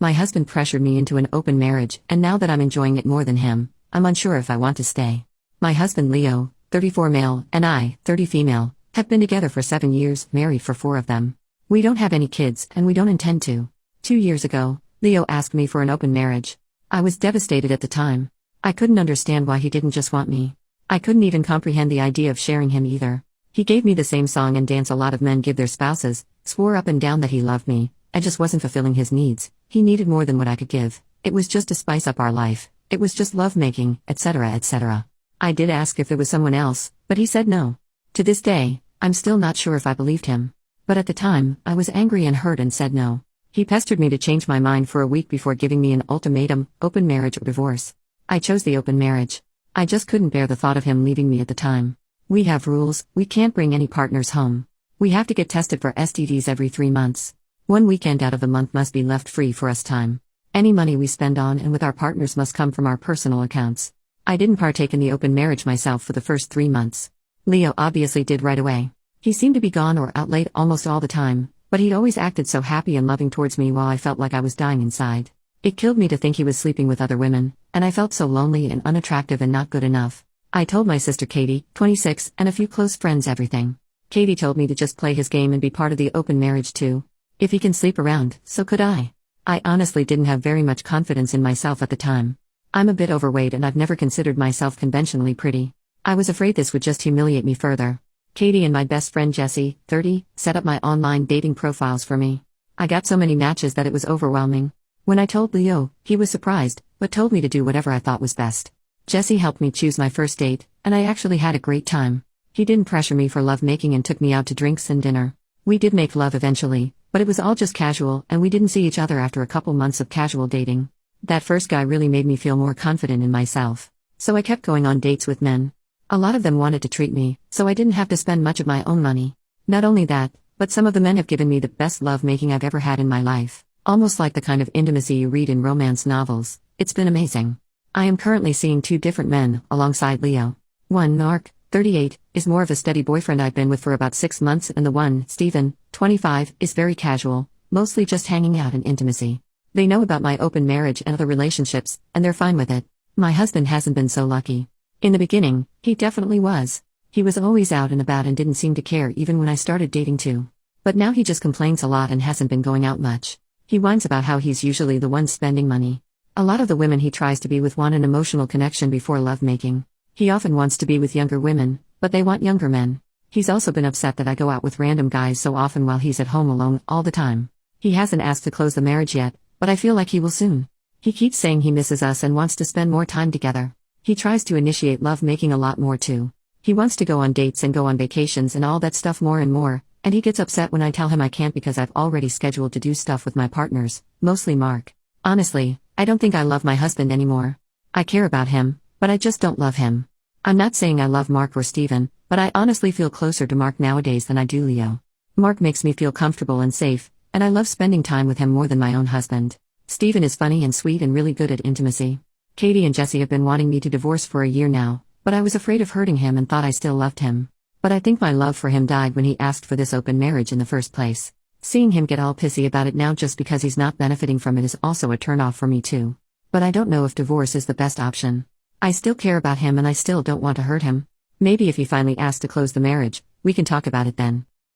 My husband pressured me into an open marriage, and now that I'm enjoying it more than him, I'm unsure if I want to stay. My husband Leo, 34 male, and I, 30 female, have been together for 7 years, married for 4 of them. We don't have any kids, and we don't intend to. 2 years ago, Leo asked me for an open marriage. I was devastated at the time. I couldn't understand why he didn't just want me. I couldn't even comprehend the idea of sharing him either. He gave me the same song and dance a lot of men give their spouses, swore up and down that he loved me. I just wasn't fulfilling his needs. He needed more than what I could give. It was just to spice up our life. It was just lovemaking, etc., etc. I did ask if there was someone else, but he said no. To this day, I'm still not sure if I believed him. But at the time, I was angry and hurt and said no. He pestered me to change my mind for a week before giving me an ultimatum: open marriage or divorce. I chose the open marriage. I just couldn't bear the thought of him leaving me at the time. We have rules: we can't bring any partners home. We have to get tested for STDs every 3 months. 1 weekend out of the month must be left free for us time. Any money we spend on and with our partners must come from our personal accounts. I didn't partake in the open marriage myself for the first 3 months. Leo obviously did right away. He seemed to be gone or out late almost all the time, but he'd always acted so happy and loving towards me while I felt like I was dying inside. It killed me to think he was sleeping with other women, and I felt so lonely and unattractive and not good enough. I told my sister Katie, 26, and a few close friends everything. Katie told me to just play his game and be part of the open marriage too. If he can sleep around, so could I. I honestly didn't have very much confidence in myself at the time. I'm a bit overweight and I've never considered myself conventionally pretty. I was afraid this would just humiliate me further. Katie and my best friend Jessie, 30, set up my online dating profiles for me. I got so many matches that it was overwhelming. When I told Leo, he was surprised, but told me to do whatever I thought was best. Jessie helped me choose my first date, and I actually had a great time. He didn't pressure me for lovemaking and took me out to drinks and dinner. We did make love eventually, but it was all just casual and we didn't see each other after a couple months of casual dating. That first guy really made me feel more confident in myself. So I kept going on dates with men. A lot of them wanted to treat me, so I didn't have to spend much of my own money. Not only that, but some of the men have given me the best lovemaking I've ever had in my life. Almost like the kind of intimacy you read in romance novels. It's been amazing. I am currently seeing 2 different men, alongside Leo. One, Mark, 38, is more of a steady boyfriend I've been with for about 6 months, and the one, Stephen, 25, is very casual, mostly just hanging out and intimacy. They know about my open marriage and other relationships, and they're fine with it. My husband hasn't been so lucky. In the beginning, he definitely was. He was always out and about and didn't seem to care even when I started dating too. But now he just complains a lot and hasn't been going out much. He whines about how he's usually the one spending money. A lot of the women he tries to be with want an emotional connection before lovemaking. He often wants to be with younger women, but they want younger men. He's also been upset that I go out with random guys so often while he's at home alone all the time. He hasn't asked to close the marriage yet, but I feel like he will soon. He keeps saying he misses us and wants to spend more time together. He tries to initiate lovemaking a lot more too. He wants to go on dates and go on vacations and all that stuff more and more, and he gets upset when I tell him I can't because I've already scheduled to do stuff with my partners, mostly Mark. Honestly, I don't think I love my husband anymore. I care about him, but I just don't love him. I'm not saying I love Mark or Stephen, but I honestly feel closer to Mark nowadays than I do Leo. Mark makes me feel comfortable and safe, and I love spending time with him more than my own husband. Stephen is funny and sweet and really good at intimacy. Katie and Jessie have been wanting me to divorce for a year now, but I was afraid of hurting him and thought I still loved him. But I think my love for him died when he asked for this open marriage in the first place. Seeing him get all pissy about it now just because he's not benefiting from it is also a turnoff for me too. But I don't know if divorce is the best option. I still care about him and I still don't want to hurt him. Maybe if he finally asks to close the marriage, we can talk about it then.